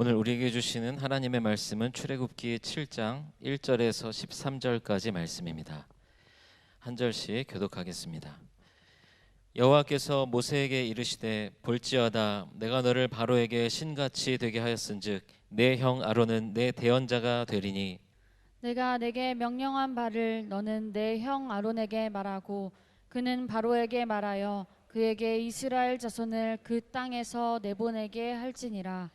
오늘 우리에게 주시는 하나님의 말씀은 출애굽기 7장 1절에서 13절까지 말씀입니다. 한 절씩 교독하겠습니다. 여호와께서 모세에게 이르시되 볼지어다 내가 너를 바로에게 신같이 되게 하였은즉 내 형 아론은 내 대언자가 되리니 내가 내게 명령한 바를 너는 내 형 아론에게 말하고 그는 바로에게 말하여 그에게 이스라엘 자손을 그 땅에서 내보내게 할지니라.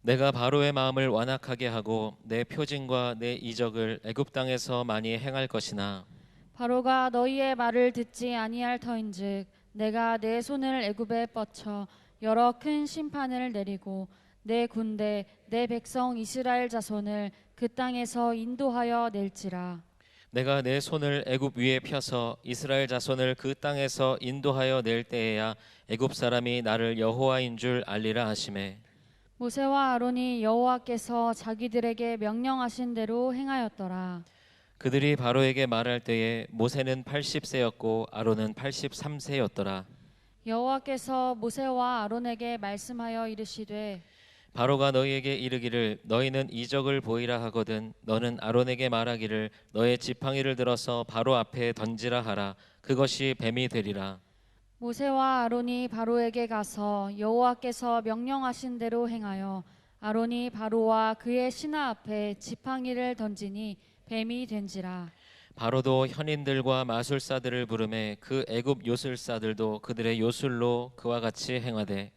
내가 바로의 마음을 완악하게 하고 내 표징과 내 이적을 애굽 땅에서 많이 행할 것이나 바로가 너희의 말을 듣지 아니할 터인즉 내가 내 손을 애굽에 뻗쳐 여러 큰 심판을 내리고 내 군대 내 백성 이스라엘 자손을 그 땅에서 인도하여 낼지라. 내가 내 손을 애굽 위에 펴서 이스라엘 자손을 그 땅에서 인도하여 낼 때에야 애굽 사람이 나를 여호와인 줄 알리라 하시매 모세와 아론이 여호와께서 자기들에게 명령하신 대로 행하였더라. 그들이 바로에게 말할 때에 모세는 80세였고 아론은 83세였더라. 여호와께서 모세와 아론에게 말씀하여 이르시되 바로가 너희에게 이르기를 너희는 이적을 보이라 하거든 너는 아론에게 말하기를 너의 지팡이를 들어서 바로 앞에 던지라 하라. 그것이 뱀이 되리라. 모세와 아론이 바로에게 가서 여호와께서 명령하신 대로 행하여 아론이 바로와 그의 신하 앞에 지팡이를 던지니 뱀이 된지라. 바로도 현인들과 마술사들을 부르매 그 애굽 요술사들도 그들의 요술로 그와 같이 행하되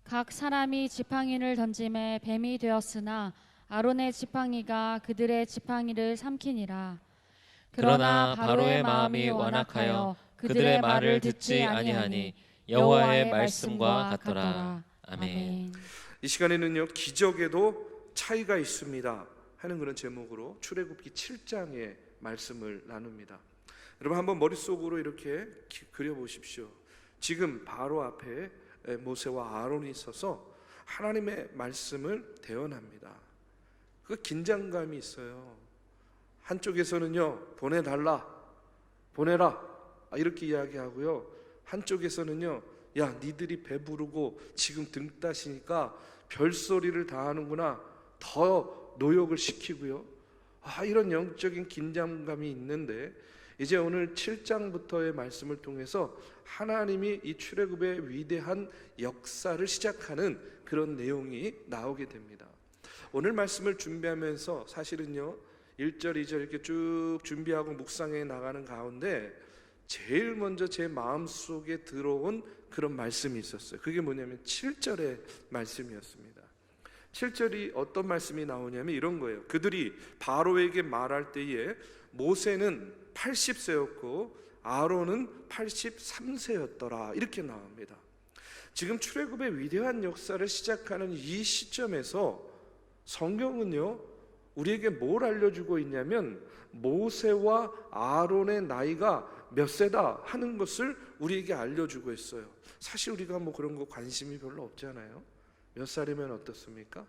각 사람이 지팡이를 던짐에 뱀이 되었으나 아론의 지팡이가 그들의 지팡이를 삼키니라. 그러나 바로의 마음이 완악하여 그들의 말을 듣지 아니하니 여호와의 말씀과 같더라. 아멘. 이 시간에는요 기적에도 차이가 있습니다 하는 그런 제목으로 출애굽기 7장의 말씀을 나눕니다. 여러분 한번 머릿속으로 이렇게 그려보십시오. 지금 바로 앞에 모세와 아론이 서서 하나님의 말씀을 대언합니다. 그 긴장감이 있어요. 한쪽에서는요 보내라 이렇게 이야기하고요, 한쪽에서는요 야 니들이 배부르고 지금 등 따시니까 별소리를 다 하는구나, 더 노역을 시키고요. 이런 영적인 긴장감이 있는데 이제 오늘 7장부터의 말씀을 통해서 하나님이 이 출애굽의 위대한 역사를 시작하는 그런 내용이 나오게 됩니다. 오늘 말씀을 준비하면서 사실은요 1절 2절 이렇게 쭉 준비하고 묵상해 나가는 가운데 제일 먼저 제 마음속에 들어온 그런 말씀이 있었어요. 그게 뭐냐면 7절의 말씀이었습니다. 7절이 어떤 말씀이 나오냐면 이런 거예요. 그들이 바로에게 말할 때에 모세는 80세였고 아론은 83세였더라 이렇게 나옵니다. 지금 출애굽의 위대한 역사를 시작하는 이 시점에서 성경은요 우리에게 뭘 알려주고 있냐면 모세와 아론의 나이가 몇 세다 하는 것을 우리에게 알려주고 있어요. 사실 우리가 뭐 그런 거 관심이 별로 없잖아요. 몇 살이면 어떻습니까?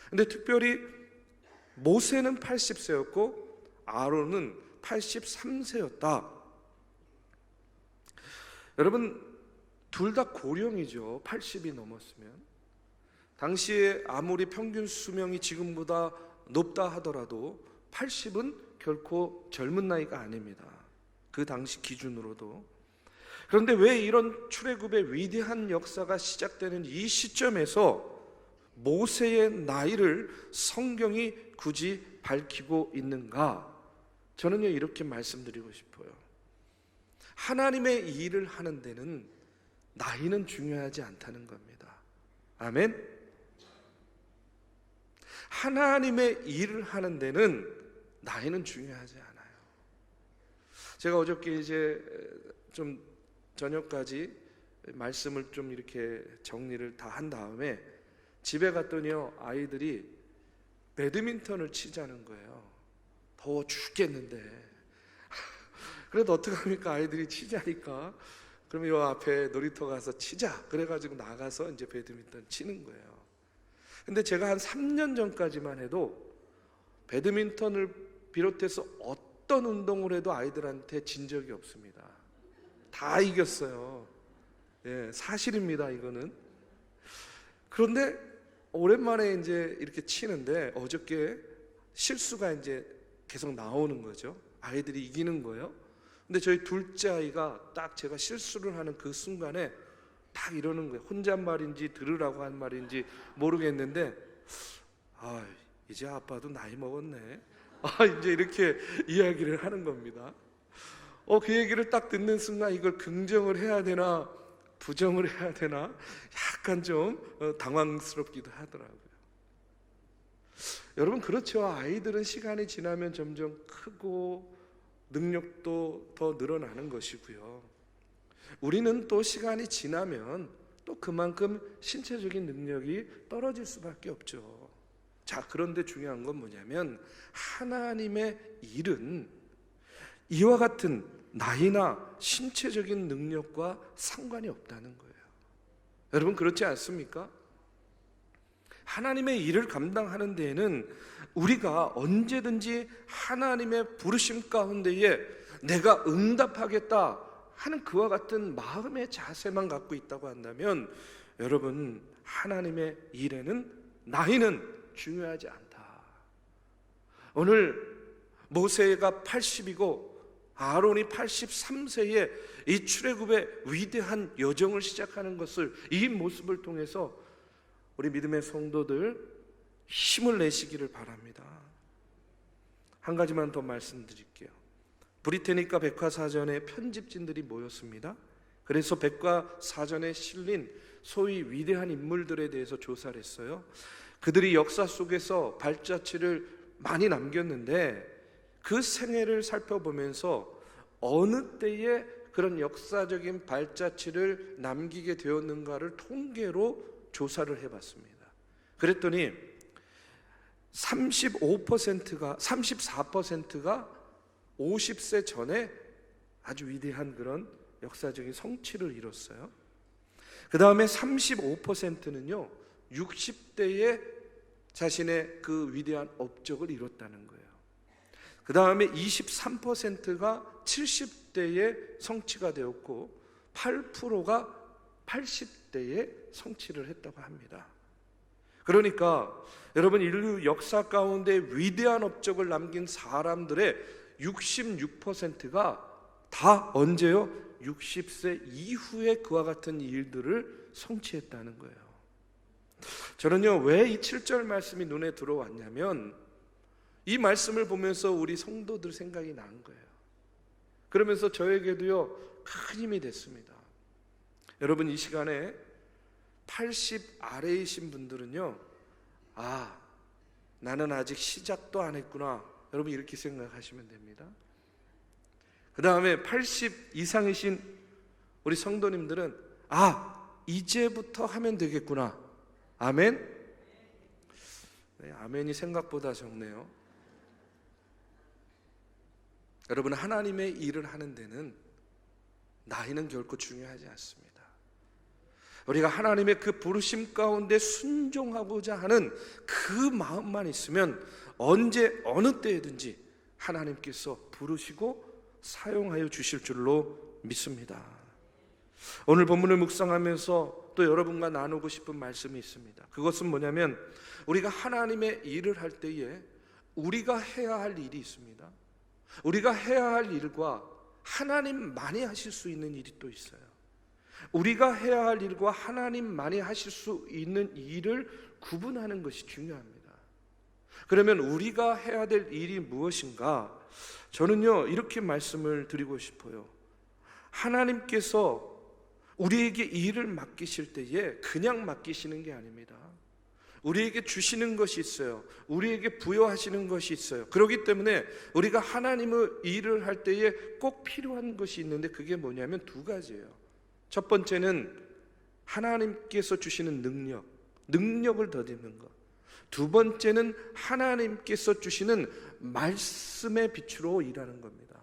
근데 특별히 모세는 80세였고 아론은 83세였다. 여러분 둘 다 고령이죠. 80이 넘었으면. 당시에 아무리 평균 수명이 지금보다 높다 하더라도 80은 결코 젊은 나이가 아닙니다. 그 당시 기준으로도. 그런데 왜 이런 출애굽의 위대한 역사가 시작되는 이 시점에서 모세의 나이를 성경이 굳이 밝히고 있는가? 저는요 이렇게 말씀드리고 싶어요. 하나님의 일을 하는 데는 나이는 중요하지 않다는 겁니다. 아멘. 하나님의 일을 하는 데는 나이는 중요하지 않아요. 제가 어저께 이제 좀 저녁까지 말씀을 좀 이렇게 정리를 다 한 다음에 집에 갔더니요 아이들이 배드민턴을 치자는 거예요. 더워 죽겠는데 그래도 어떡합니까? 아이들이 치자니까 그러면 요 앞에 놀이터 가서 치자 그래가지고 나가서 이제 배드민턴 치는 거예요. 근데 제가 한 3년 전까지만 해도 배드민턴을 비롯해서 어떤 운동을 해도 아이들한테 진 적이 없습니다. 다 이겼어요. 사실입니다 이거는. 그런데 오랜만에 이제 이렇게 치는데 어저께 실수가 이제 계속 나오는 거죠. 아이들이 이기는 거예요. 근데 저희 둘째 아이가 딱 제가 실수를 하는 그 순간에 딱 이러는 거예요. 혼잣말인지 들으라고 한 말인지 모르겠는데, 이제 아빠도 나이 먹었네. 이제 이렇게 이야기를 하는 겁니다. 그 얘기를 딱 듣는 순간 이걸 긍정을 해야 되나 부정을 해야 되나 약간 좀 당황스럽기도 하더라고요. 여러분, 그렇죠. 아이들은 시간이 지나면 점점 크고 능력도 더 늘어나는 것이고요. 우리는 또 시간이 지나면 또 그만큼 신체적인 능력이 떨어질 수밖에 없죠. 자, 그런데 중요한 건 뭐냐면 하나님의 일은 이와 같은 나이나 신체적인 능력과 상관이 없다는 거예요. 여러분, 그렇지 않습니까? 하나님의 일을 감당하는 데에는 우리가 언제든지 하나님의 부르심 가운데에 내가 응답하겠다 하는 그와 같은 마음의 자세만 갖고 있다고 한다면, 여러분, 하나님의 일에는 나이는 중요하지 않다. 오늘 모세가 80이고 아론이 83세에 이 출애굽의 위대한 여정을 시작하는 것을, 이 모습을 통해서 우리 믿음의 성도들 힘을 내시기를 바랍니다. 한 가지만 더 말씀드릴게요. 브리테니카 백과사전에 편집진들이 모였습니다. 그래서 백과사전에 실린 소위 위대한 인물들에 대해서 조사를 했어요. 그들이 역사 속에서 발자취를 많이 남겼는데 그 생애를 살펴보면서 어느 때에 그런 역사적인 발자취를 남기게 되었는가를 통계로 조사를 해봤습니다. 그랬더니 34%가 50세 전에 아주 위대한 그런 역사적인 성취를 이뤘어요. 그 다음에 35%는요 60대에 자신의 그 위대한 업적을 이뤘다는 거예요. 그 다음에 23%가 70대에 성취가 되었고 8%가 80대에 성취를 했다고 합니다. 그러니까 여러분, 인류 역사 가운데 위대한 업적을 남긴 사람들의 66%가 다 언제요? 60세 이후에 그와 같은 일들을 성취했다는 거예요. 저는요, 왜 이 7절 말씀이 눈에 들어왔냐면 이 말씀을 보면서 우리 성도들 생각이 난 거예요. 그러면서 저에게도요 큰 힘이 됐습니다. 여러분, 이 시간에 80 아래이신 분들은요, 나는 아직 시작도 안 했구나, 여러분 이렇게 생각하시면 됩니다. 그 다음에 80 이상이신 우리 성도님들은 이제부터 하면 되겠구나. 아멘? 네, 아멘이 생각보다 적네요. 여러분, 하나님의 일을 하는 데는 나이는 결코 중요하지 않습니다. 우리가 하나님의 그 부르심 가운데 순종하고자 하는 그 마음만 있으면 언제 어느 때든지 하나님께서 부르시고 사용하여 주실 줄로 믿습니다. 오늘 본문을 묵상하면서 또 여러분과 나누고 싶은 말씀이 있습니다. 그것은 뭐냐면 우리가 하나님의 일을 할 때에 우리가 해야 할 일이 있습니다. 우리가 해야 할 일과 하나님만이 하실 수 있는 일이 또 있어요. 우리가 해야 할 일과 하나님만이 하실 수 있는 일을 구분하는 것이 중요합니다. 그러면 우리가 해야 될 일이 무엇인가? 저는요 이렇게 말씀을 드리고 싶어요. 하나님께서 우리에게 일을 맡기실 때에 그냥 맡기시는 게 아닙니다. 우리에게 주시는 것이 있어요. 우리에게 부여하시는 것이 있어요. 그렇기 때문에 우리가 하나님의 일을 할 때에 꼭 필요한 것이 있는데 그게 뭐냐면 두 가지예요. 첫 번째는 하나님께서 주시는 능력을 더듬는 것. 두 번째는 하나님께서 주시는 말씀의 빛으로 일하는 겁니다.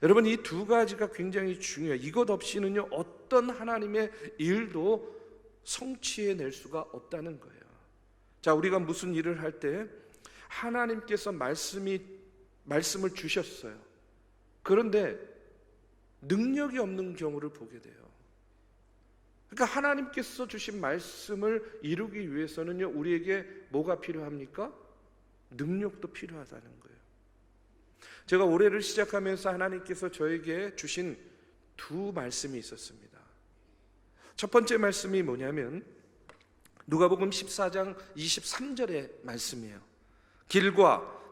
여러분, 이 두 가지가 굉장히 중요해요. 이것 없이는요 어떤 하나님의 일도 성취해낼 수가 없다는 거예요. 자, 우리가 무슨 일을 할 때 하나님께서 말씀을 주셨어요. 그런데 능력이 없는 경우를 보게 돼요. 그러니까 하나님께서 주신 말씀을 이루기 위해서는요, 우리에게 뭐가 필요합니까? 능력도 필요하다는 거예요. 제가 올해를 시작하면서 하나님께서 저에게 주신 두 말씀이 있었습니다. 첫 번째 말씀이 뭐냐면 누가복음 14장 23절의 말씀이에요. 길과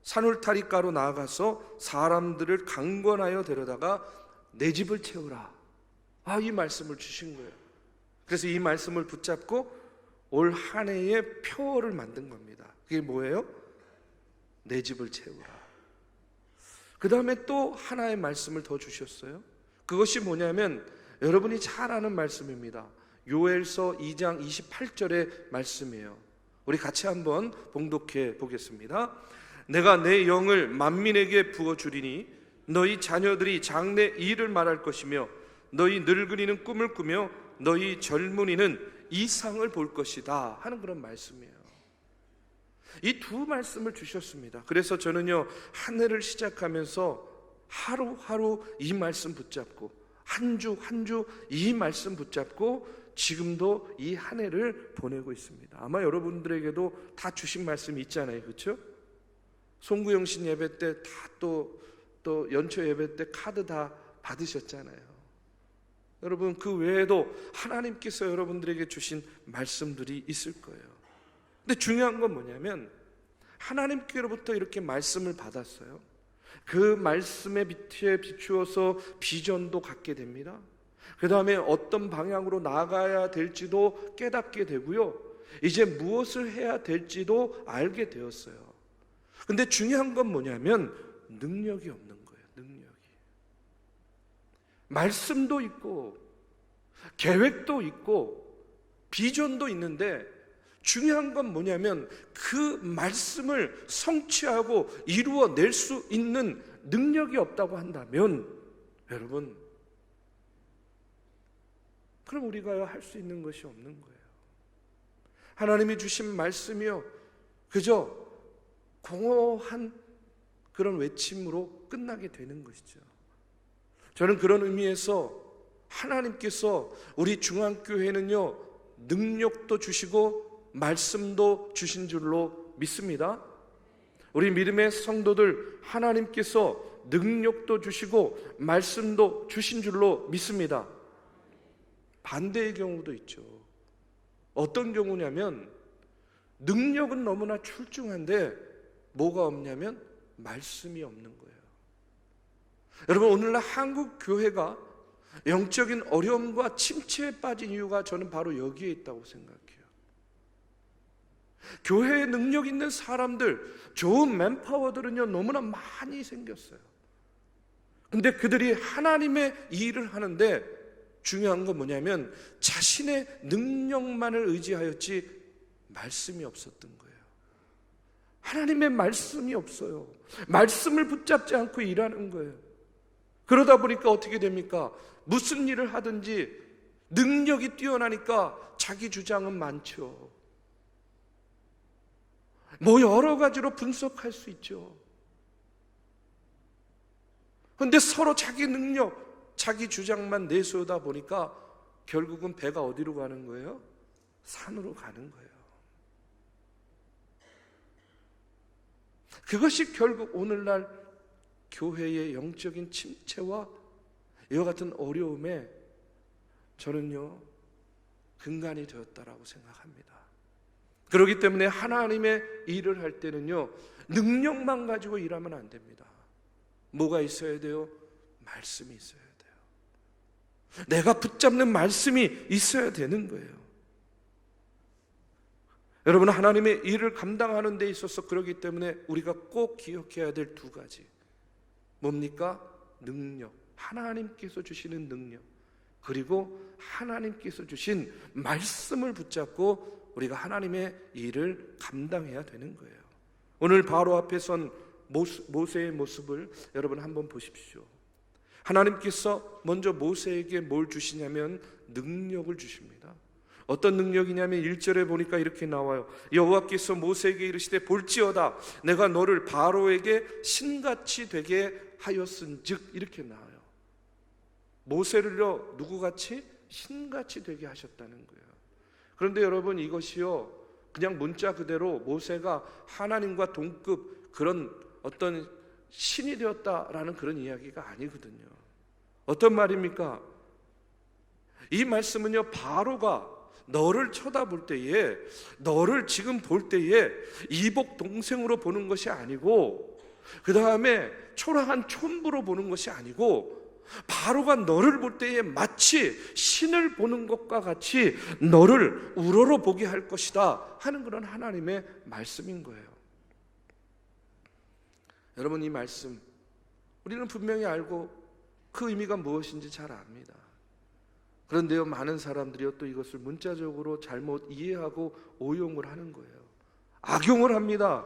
산울타리가로 나아가서 사람들을 강권하여 데려다가 내 집을 채우라. 이 말씀을 주신 거예요. 그래서 이 말씀을 붙잡고 올 한 해의 표어를 만든 겁니다. 그게 뭐예요? 내 집을 채우라. 그 다음에 또 하나의 말씀을 더 주셨어요. 그것이 뭐냐면 여러분이 잘 아는 말씀입니다. 요엘서 2장 28절의 말씀이에요. 우리 같이 한번 봉독해 보겠습니다. 내가 내 영을 만민에게 부어주리니 너희 자녀들이 장래 일을 말할 것이며 너희 늙은이는 꿈을 꾸며 너희 젊은이는 이상을 볼 것이다 하는 그런 말씀이에요. 이 두 말씀을 주셨습니다. 그래서 저는요, 한 해를 시작하면서 하루하루 이 말씀 붙잡고 한 주 한 주 이 말씀 붙잡고 지금도 이 한 해를 보내고 있습니다. 아마 여러분들에게도 다 주신 말씀이 있잖아요, 그렇죠? 송구영신 예배 때 다 또 연초 예배 때 카드 다 받으셨잖아요. 여러분, 그 외에도 하나님께서 여러분들에게 주신 말씀들이 있을 거예요. 근데 중요한 건 뭐냐면 하나님께로부터 이렇게 말씀을 받았어요. 그 말씀의 밑에 비추어서 비전도 갖게 됩니다. 그 다음에 어떤 방향으로 나아가야 될지도 깨닫게 되고요, 이제 무엇을 해야 될지도 알게 되었어요. 근데 중요한 건 뭐냐면 능력이 없는 거예요. 능력이. 말씀도 있고 계획도 있고 비전도 있는데 중요한 건 뭐냐면 그 말씀을 성취하고 이루어낼 수 있는 능력이 없다고 한다면 여러분, 그럼 우리가 할 수 있는 것이 없는 거예요. 하나님이 주신 말씀이요, 그저 공허한 그런 외침으로 끝나게 되는 것이죠. 저는 그런 의미에서 하나님께서 우리 중앙교회는요, 능력도 주시고 말씀도 주신 줄로 믿습니다. 우리 믿음의 성도들, 하나님께서 능력도 주시고 말씀도 주신 줄로 믿습니다. 반대의 경우도 있죠. 어떤 경우냐면 능력은 너무나 출중한데 뭐가 없냐면 말씀이 없는 거예요. 여러분, 오늘날 한국 교회가 영적인 어려움과 침체에 빠진 이유가 저는 바로 여기에 있다고 생각해요. 교회에 능력 있는 사람들, 좋은 맨파워들은요, 너무나 많이 생겼어요. 근데 그들이 하나님의 일을 하는데 중요한 건 뭐냐면 자신의 능력만을 의지하였지 말씀이 없었던 거예요. 하나님의 말씀이 없어요. 말씀을 붙잡지 않고 일하는 거예요. 그러다 보니까 어떻게 됩니까? 무슨 일을 하든지 능력이 뛰어나니까 자기 주장은 많죠. 뭐 여러 가지로 분석할 수 있죠. 그런데 서로 자기 능력, 자기 주장만 내세우다 보니까 결국은 배가 어디로 가는 거예요? 산으로 가는 거예요. 그것이 결국 오늘날 교회의 영적인 침체와 이와 같은 어려움에 저는요, 근간이 되었다라고 생각합니다. 그렇기 때문에 하나님의 일을 할 때는요, 능력만 가지고 일하면 안 됩니다. 뭐가 있어야 돼요? 말씀이 있어야 돼요. 내가 붙잡는 말씀이 있어야 되는 거예요. 여러분, 하나님의 일을 감당하는 데 있어서 그렇기 때문에 우리가 꼭 기억해야 될 두 가지, 뭡니까? 능력, 하나님께서 주시는 능력, 그리고 하나님께서 주신 말씀을 붙잡고 우리가 하나님의 일을 감당해야 되는 거예요. 오늘 바로 앞에 선 모세의 모습을 여러분 한번 보십시오. 하나님께서 먼저 모세에게 뭘 주시냐면 능력을 주십니다. 어떤 능력이냐면 1절에 보니까 이렇게 나와요. 여호와께서 모세에게 이르시되 볼지어다 내가 너를 바로에게 신같이 되게 하였은즉, 이렇게 나와요. 모세를요, 누구같이? 신같이 되게 하셨다는 거예요. 그런데 여러분, 이것이요 그냥 문자 그대로 모세가 하나님과 동급 그런 어떤 신이 되었다라는 그런 이야기가 아니거든요. 어떤 말입니까? 이 말씀은요, 바로가 너를 쳐다볼 때에, 너를 지금 볼 때에 이복 동생으로 보는 것이 아니고, 그 다음에 초라한 촌부로 보는 것이 아니고, 바로가 너를 볼 때에 마치 신을 보는 것과 같이 너를 우러러 보게 할 것이다 하는 그런 하나님의 말씀인 거예요. 여러분, 이 말씀 우리는 분명히 알고 그 의미가 무엇인지 잘 압니다. 그런데요, 많은 사람들이요 또 이것을 문자적으로 잘못 이해하고 오용을 하는 거예요. 악용을 합니다.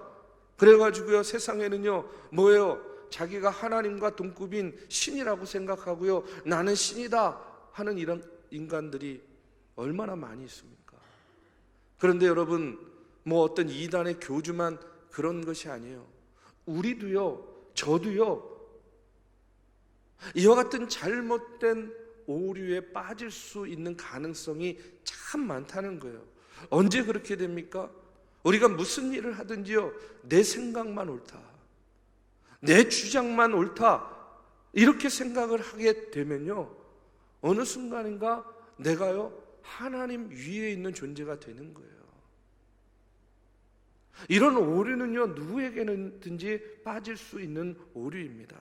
그래가지고요, 세상에는요 뭐예요? 자기가 하나님과 동급인 신이라고 생각하고요, 나는 신이다 하는 이런 인간들이 얼마나 많이 있습니까? 그런데 여러분, 뭐 어떤 이단의 교주만 그런 것이 아니에요. 우리도요, 저도요, 이와 같은 잘못된 오류에 빠질 수 있는 가능성이 참 많다는 거예요. 언제 그렇게 됩니까? 우리가 무슨 일을 하든지요, 내 생각만 옳다, 내 주장만 옳다, 이렇게 생각을 하게 되면요, 어느 순간인가 내가요 하나님 위에 있는 존재가 되는 거예요. 이런 오류는요 누구에게든지 빠질 수 있는 오류입니다.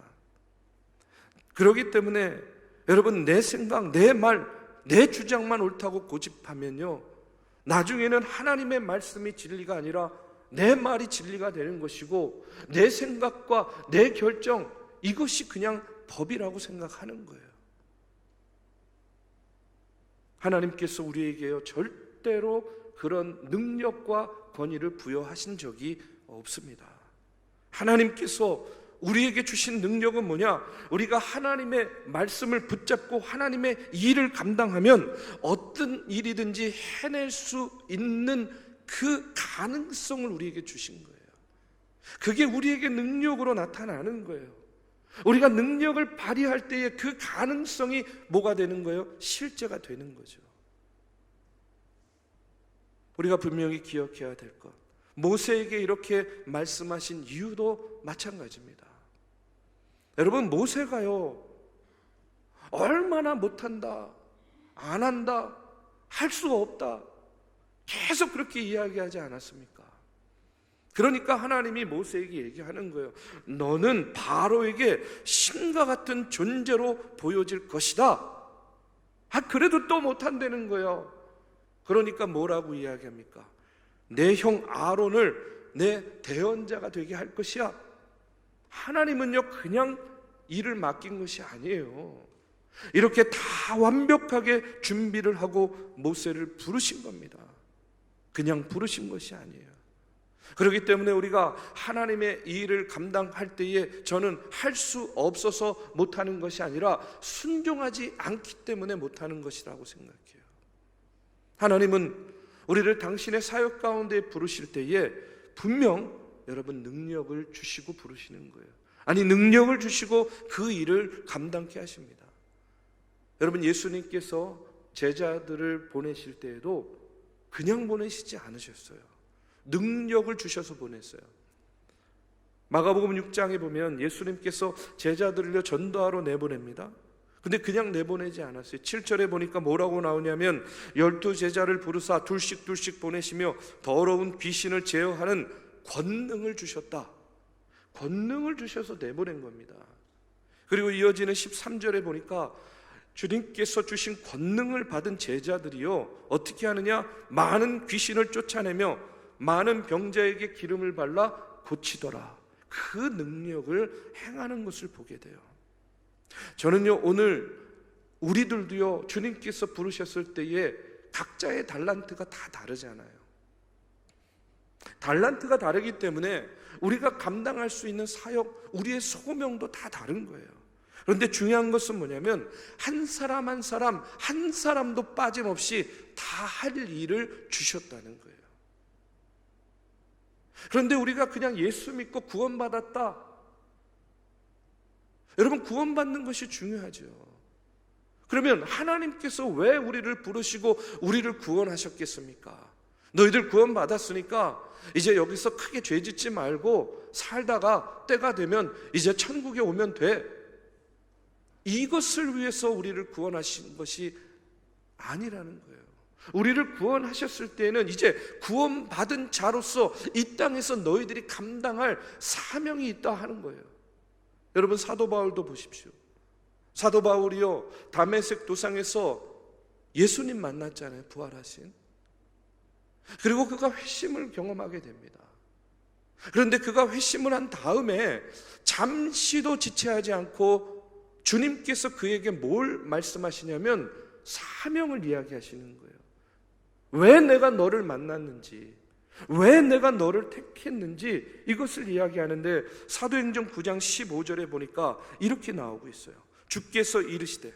그렇기 때문에 여러분, 내 생각, 내 말, 내 주장만 옳다고 고집하면요, 나중에는 하나님의 말씀이 진리가 아니라 내 말이 진리가 되는 것이고, 내 생각과 내 결정, 이것이 그냥 법이라고 생각하는 거예요. 하나님께서 우리에게요 절대로 그런 능력과 권위를 부여하신 적이 없습니다. 하나님께서 우리에게 주신 능력은 뭐냐? 우리가 하나님의 말씀을 붙잡고 하나님의 일을 감당하면 어떤 일이든지 해낼 수 있는 그 가능성을 우리에게 주신 거예요. 그게 우리에게 능력으로 나타나는 거예요. 우리가 능력을 발휘할 때에 그 가능성이 뭐가 되는 거예요? 실제가 되는 거죠. 우리가 분명히 기억해야 될 것, 모세에게 이렇게 말씀하신 이유도 마찬가지입니다. 여러분, 모세가요 얼마나 못한다, 안 한다, 할 수가 없다 계속 그렇게 이야기하지 않았습니까? 그러니까 하나님이 모세에게 얘기하는 거예요. 너는 바로에게 신과 같은 존재로 보여질 것이다. 그래도 또 못한다는 거예요. 그러니까 뭐라고 이야기합니까? 내 형 아론을 내 대언자가 되게 할 것이야. 하나님은요 그냥 일을 맡긴 것이 아니에요. 이렇게 다 완벽하게 준비를 하고 모세를 부르신 겁니다. 그냥 부르신 것이 아니에요. 그렇기 때문에 우리가 하나님의 일을 감당할 때에 저는 할 수 없어서 못하는 것이 아니라 순종하지 않기 때문에 못하는 것이라고 생각해요. 하나님은 우리를 당신의 사역 가운데 부르실 때에 분명 여러분 능력을 주시고 부르시는 거예요. 아니, 능력을 주시고 그 일을 감당케 하십니다. 여러분, 예수님께서 제자들을 보내실 때에도 그냥 보내시지 않으셨어요. 능력을 주셔서 보냈어요. 마가복음 6장에 보면 예수님께서 제자들을 전도하러 내보냅니다. 근데 그냥 내보내지 않았어요. 7절에 보니까 뭐라고 나오냐면 12 제자를 부르사 둘씩 보내시며 더러운 귀신을 제어하는 권능을 주셨다. 권능을 주셔서 내보낸 겁니다. 그리고 이어지는 13절에 보니까 주님께서 주신 권능을 받은 제자들이요 어떻게 하느냐? 많은 귀신을 쫓아내며 많은 병자에게 기름을 발라 고치더라. 그 능력을 행하는 것을 보게 돼요. 저는요 오늘 우리들도요 주님께서 부르셨을 때에 각자의 달란트가 다 다르잖아요. 달란트가 다르기 때문에 우리가 감당할 수 있는 사역, 우리의 소명도 다 다른 거예요. 그런데 중요한 것은 뭐냐면 한 사람 한 사람도 빠짐없이 다 할 일을 주셨다는 거예요. 그런데 우리가 그냥 예수 믿고 구원받았다. 여러분, 구원받는 것이 중요하죠. 그러면 하나님께서 왜 우리를 부르시고 우리를 구원하셨겠습니까? 너희들 구원받았으니까 이제 여기서 크게 죄짓지 말고 살다가 때가 되면 이제 천국에 오면 돼. 이것을 위해서 우리를 구원하신 것이 아니라는 거예요. 우리를 구원하셨을 때는 이제 구원받은 자로서 이 땅에서 너희들이 감당할 사명이 있다 하는 거예요. 여러분, 사도 바울도 보십시오. 사도 바울이요, 다메섹 도상에서 예수님 만났잖아요. 부활하신. 그리고 그가 회심을 경험하게 됩니다. 그런데 그가 회심을 한 다음에 잠시도 지체하지 않고 주님께서 그에게 뭘 말씀하시냐면 사명을 이야기하시는 거예요. 왜 내가 너를 만났는지, 왜 내가 너를 택했는지 이것을 이야기하는데 사도행전 9장 15절에 보니까 이렇게 나오고 있어요. 주께서 이르시되,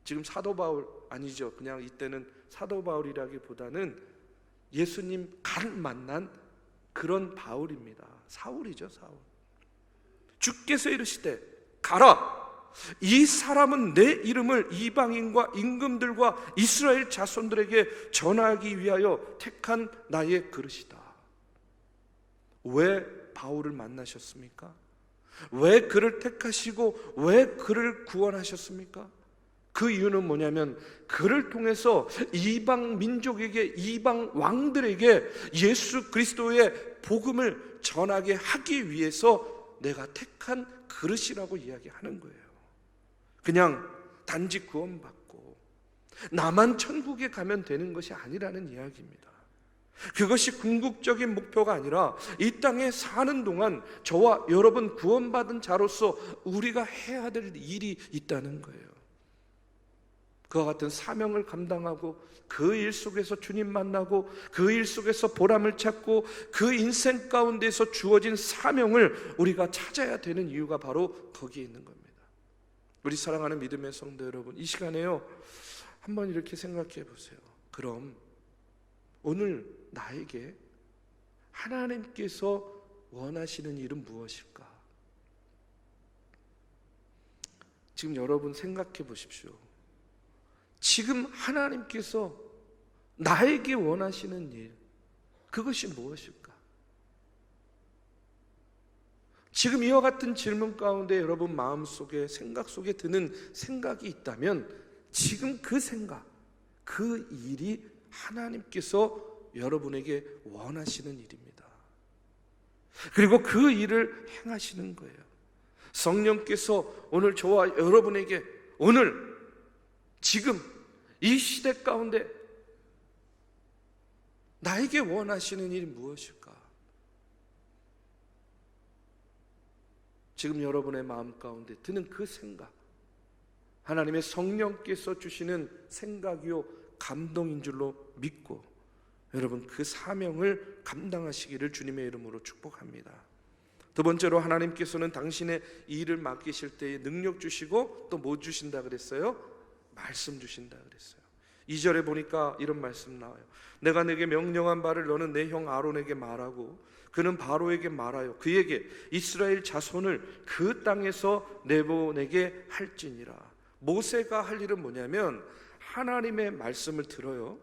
지금 사도 바울 아니죠. 그냥 이때는 사도 바울이라기보다는 예수님 가를 만난 그런 바울입니다. 사울이죠, 사울. 주께서 이르시되 가라, 이 사람은 내 이름을 이방인과 임금들과 이스라엘 자손들에게 전하기 위하여 택한 나의 그릇이다. 왜 바울을 만나셨습니까? 왜 그를 택하시고 왜 그를 구원하셨습니까? 그 이유는 뭐냐면 그를 통해서 이방 민족에게, 이방 왕들에게 예수 그리스도의 복음을 전하게 하기 위해서 내가 택한 그릇이라고 이야기하는 거예요. 그냥 단지 구원받고 나만 천국에 가면 되는 것이 아니라는 이야기입니다. 그것이 궁극적인 목표가 아니라 이 땅에 사는 동안 저와 여러분 구원받은 자로서 우리가 해야 될 일이 있다는 거예요. 그와 같은 사명을 감당하고 그 일 속에서 주님 만나고 그 일 속에서 보람을 찾고 그 인생 가운데서 주어진 사명을 우리가 찾아야 되는 이유가 바로 거기에 있는 겁니다. 우리 사랑하는 믿음의 성도 여러분, 이 시간에요 한번 이렇게 생각해 보세요. 그럼 오늘 나에게 하나님께서 원하시는 일은 무엇일까? 지금 여러분 생각해 보십시오. 지금 하나님께서 나에게 원하시는 일, 그것이 무엇일까? 지금 이와 같은 질문 가운데 여러분 마음속에, 생각 속에 드는 생각이 있다면 지금 그 생각, 그 일이 하나님께서 여러분에게 원하시는 일입니다. 그리고 그 일을 행하시는 거예요. 성령께서 오늘 저와 여러분에게 오늘 지금 이 시대 가운데 나에게 원하시는 일이 무엇일까? 지금 여러분의 마음 가운데 드는 그 생각, 하나님의 성령께서 주시는 생각이요 감동인 줄로 믿고 여러분 그 사명을 감당하시기를 주님의 이름으로 축복합니다. 두 번째로 하나님께서는 당신의 일을 맡기실 때에 능력 주시고 또 뭐 주신다 그랬어요? 말씀 주신다 그랬어요. 2절에 보니까 이런 말씀 나와요. 내가 내게 명령한 바를 너는 내 형 아론에게 말하고 그는 바로에게 말하여 그에게 이스라엘 자손을 그 땅에서 내보내게 할지니라. 모세가 할 일은 뭐냐면 하나님의 말씀을 들어요.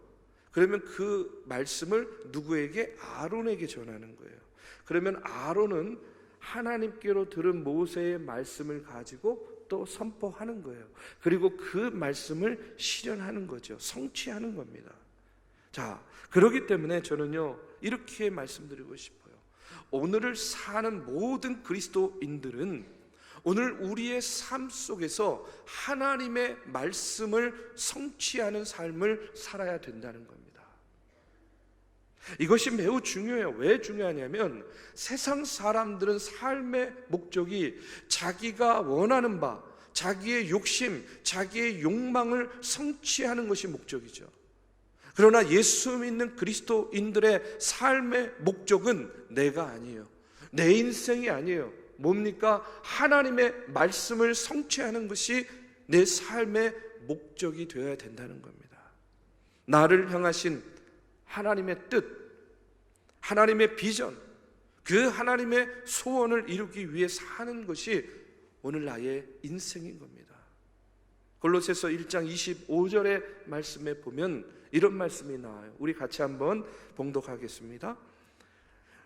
그러면 그 말씀을 누구에게? 아론에게 전하는 거예요. 그러면 아론은 하나님께로 들은 모세의 말씀을 가지고 또 선포하는 거예요. 그리고 그 말씀을 실현하는 거죠. 성취하는 겁니다. 자, 그렇기 때문에 저는요 이렇게 말씀드리고 싶어요. 오늘을 사는 모든 그리스도인들은 오늘 우리의 삶 속에서 하나님의 말씀을 성취하는 삶을 살아야 된다는 겁니다. 이것이 매우 중요해요. 왜 중요하냐면 세상 사람들은 삶의 목적이 자기가 원하는 바, 자기의 욕심, 자기의 욕망을 성취하는 것이 목적이죠. 그러나 예수 믿는 그리스도인들의 삶의 목적은 내가 아니에요. 내 인생이 아니에요. 뭡니까? 하나님의 말씀을 성취하는 것이 내 삶의 목적이 되어야 된다는 겁니다. 나를 향하신 하나님의 뜻, 하나님의 비전, 그 하나님의 소원을 이루기 위해 사는 것이 오늘 나의 인생인 겁니다. 골로새서 1장 25절의 말씀에 보면 이런 말씀이 나와요. 우리 같이 한번 봉독하겠습니다.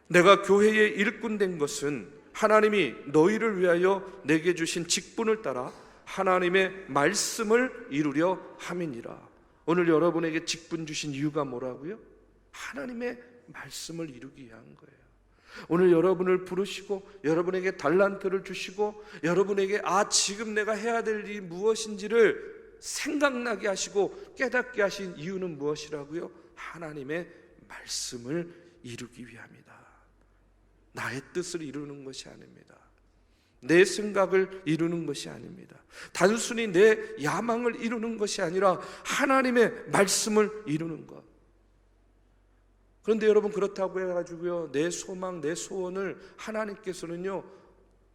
내가 교회의 일꾼 된 것은 하나님이 너희를 위하여 내게 주신 직분을 따라 하나님의 말씀을 이루려 함이니라. 오늘 여러분에게 직분 주신 이유가 뭐라고요? 하나님의 말씀을 이루기 위한 거예요. 오늘 여러분을 부르시고 여러분에게 달란트를 주시고 여러분에게 지금 내가 해야 될 일이 무엇인지를 생각나게 하시고 깨닫게 하신 이유는 무엇이라고요? 하나님의 말씀을 이루기 위함이다. 나의 뜻을 이루는 것이 아닙니다. 내 생각을 이루는 것이 아닙니다. 단순히 내 야망을 이루는 것이 아니라 하나님의 말씀을 이루는 것. 그런데 여러분, 그렇다고 해가지고요, 내 소망, 내 소원을 하나님께서는요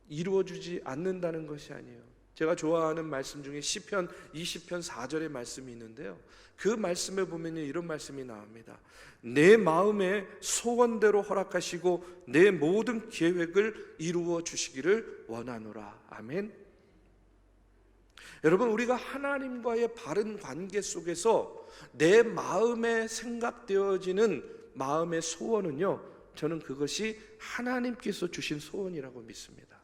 이루어주지 않는다는 것이 아니에요. 제가 좋아하는 말씀 중에 시편 20편 4절의 말씀이 있는데요, 그 말씀에 보면요 이런 말씀이 나옵니다. 내 마음의 소원대로 허락하시고 내 모든 계획을 이루어 주시기를 원하노라. 아멘. 여러분, 우리가 하나님과의 바른 관계 속에서 내 마음에 생각되어지는 마음의 소원은요, 저는 그것이 하나님께서 주신 소원이라고 믿습니다.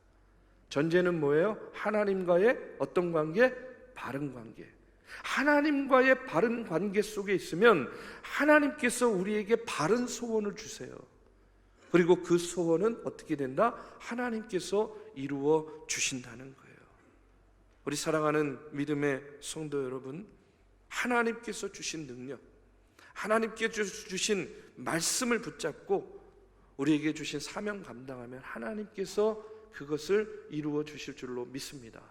전제는 뭐예요? 하나님과의 어떤 관계? 바른 관계. 하나님과의 바른 관계 속에 있으면 하나님께서 우리에게 바른 소원을 주세요. 그리고 그 소원은 어떻게 된다? 하나님께서 이루어 주신다는 거예요. 우리 사랑하는 믿음의 성도 여러분, 하나님께서 주신 능력, 하나님께서 주신 말씀을 붙잡고 우리에게 주신 사명 감당하면 하나님께서 그것을 이루어 주실 줄로 믿습니다.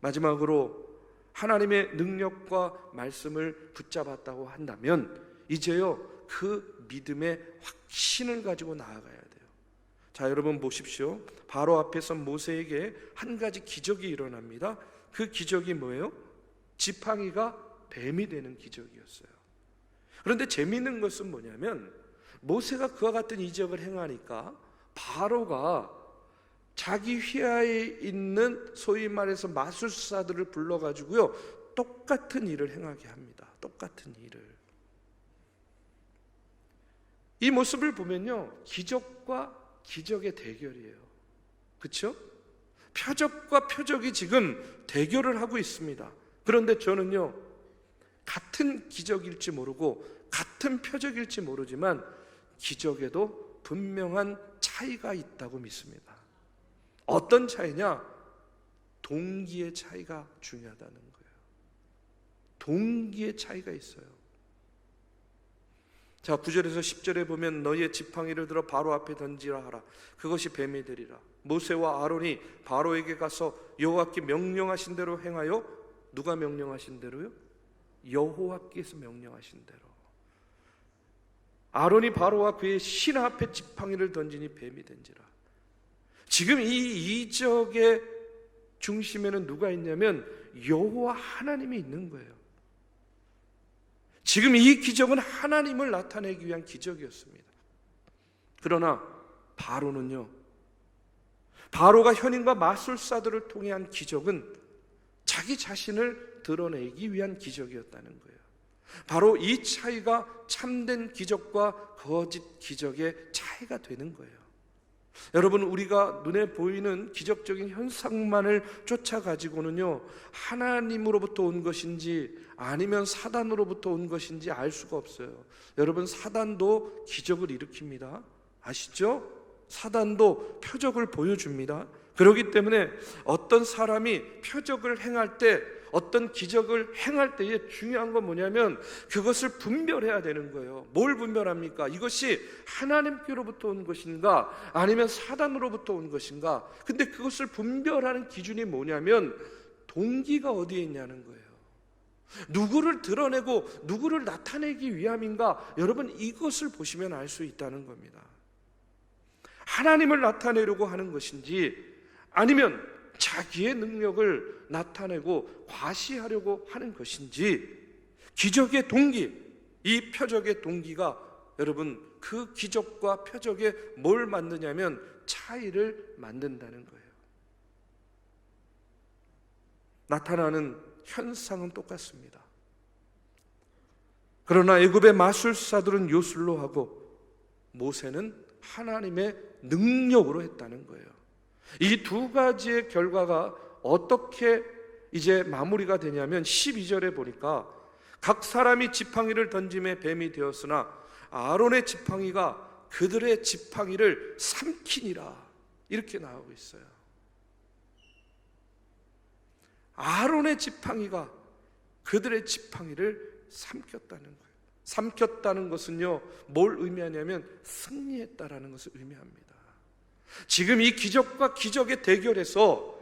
마지막으로 하나님의 능력과 말씀을 붙잡았다고 한다면 이제요 그 믿음의 확신을 가지고 나아가야 돼요. 자, 여러분 보십시오. 바로 앞에서 모세에게 한 가지 기적이 일어납니다. 그 기적이 뭐예요? 지팡이가 뱀이 되는 기적이었어요. 그런데 재미있는 것은 뭐냐면 모세가 그와 같은 이적을 행하니까 바로가 자기 휘하에 있는 소위 말해서 마술사들을 불러가지고요 똑같은 일을 행하게 합니다. 똑같은 일을. 이 모습을 보면요 기적과 기적의 대결이에요. 그렇죠? 표적과 표적이 지금 대결을 하고 있습니다. 그런데 저는요 같은 기적일지 모르고 같은 표적일지 모르지만 기적에도 분명한 차이가 있다고 믿습니다. 어떤 차이냐? 동기의 차이가 중요하다는 거예요. 동기의 차이가 있어요. 자, 9절에서 10절에 보면 너희의 지팡이를 들어 바로 앞에 던지라 하라. 그것이 뱀이 되리라. 모세와 아론이 바로에게 가서 여호와께 명령하신 대로 행하여, 누가 명령하신 대로요? 여호와께서 명령하신 대로. 아론이 바로와 그의 신하 앞에 지팡이를 던지니 뱀이 된지라. 지금 이 이적의 중심에는 누가 있냐면 여호와 하나님이 있는 거예요. 지금 이 기적은 하나님을 나타내기 위한 기적이었습니다. 그러나 바로는요, 바로가 현인과 마술사들을 통해 한 기적은 자기 자신을 드러내기 위한 기적이었다는 거예요. 바로 이 차이가 참된 기적과 거짓 기적의 차이가 되는 거예요. 여러분, 우리가 눈에 보이는 기적적인 현상만을 쫓아가지고는요 하나님으로부터 온 것인지 아니면 사단으로부터 온 것인지 알 수가 없어요. 여러분, 사단도 기적을 일으킵니다. 아시죠? 사단도 표적을 보여줍니다. 그렇기 때문에 어떤 사람이 표적을 행할 때, 어떤 기적을 행할 때에 중요한 건 뭐냐면 그것을 분별해야 되는 거예요. 뭘 분별합니까? 이것이 하나님께로부터 온 것인가 아니면 사단으로부터 온 것인가. 근데 그것을 분별하는 기준이 뭐냐면 동기가 어디에 있냐는 거예요. 누구를 드러내고 누구를 나타내기 위함인가. 여러분, 이것을 보시면 알 수 있다는 겁니다. 하나님을 나타내려고 하는 것인지 아니면 자기의 능력을 나타내고 과시하려고 하는 것인지, 기적의 동기, 이 표적의 동기가 여러분 그 기적과 표적에 뭘 만드냐면 차이를 만든다는 거예요. 나타나는 현상은 똑같습니다. 그러나 애굽의 마술사들은 요술로 하고 모세는 하나님의 능력으로 했다는 거예요. 이 두 가지의 결과가 어떻게 이제 마무리가 되냐면 12절에 보니까 각 사람이 지팡이를 던짐에 뱀이 되었으나 아론의 지팡이가 그들의 지팡이를 삼키니라, 이렇게 나오고 있어요. 아론의 지팡이가 그들의 지팡이를 삼켰다는 거예요. 삼켰다는 것은요, 뭘 의미하냐면 승리했다라는 것을 의미합니다. 지금 이 기적과 기적의 대결에서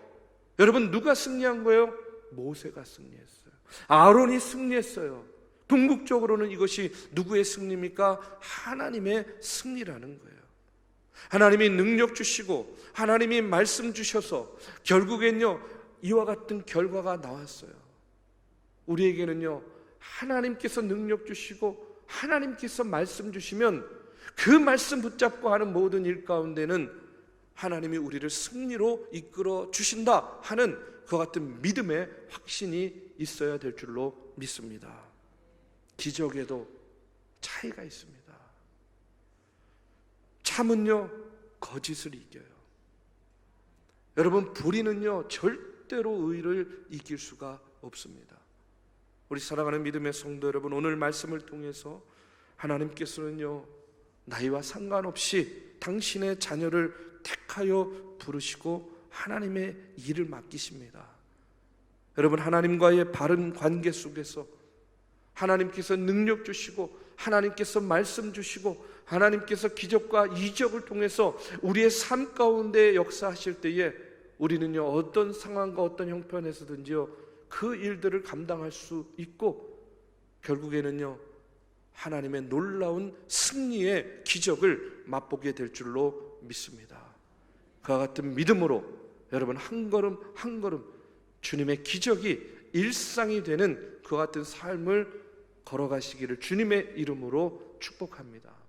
여러분 누가 승리한 거예요? 모세가 승리했어요. 아론이 승리했어요. 궁극적으로는 이것이 누구의 승리입니까? 하나님의 승리라는 거예요. 하나님이 능력 주시고 하나님이 말씀 주셔서 결국엔요 이와 같은 결과가 나왔어요. 우리에게는요 하나님께서 능력 주시고 하나님께서 말씀 주시면 그 말씀 붙잡고 하는 모든 일 가운데는 하나님이 우리를 승리로 이끌어 주신다 하는 그 같은 믿음의 확신이 있어야 될 줄로 믿습니다. 기적에도 차이가 있습니다. 참은요 거짓을 이겨요. 여러분, 불의는요 절대로 의를 이길 수가 없습니다. 우리 사랑하는 믿음의 성도 여러분, 오늘 말씀을 통해서 하나님께서는요 나이와 상관없이 당신의 자녀를 택하여 부르시고 하나님의 일을 맡기십니다. 여러분, 하나님과의 바른 관계 속에서 하나님께서 능력 주시고 하나님께서 말씀 주시고 하나님께서 기적과 이적을 통해서 우리의 삶 가운데 역사하실 때에 우리는요 어떤 상황과 어떤 형편에서든지요 그 일들을 감당할 수 있고 결국에는요 하나님의 놀라운 승리의 기적을 맛보게 될 줄로 믿습니다. 그와 같은 믿음으로 여러분 한 걸음 한 걸음 주님의 기적이 일상이 되는 그와 같은 삶을 걸어가시기를 주님의 이름으로 축복합니다.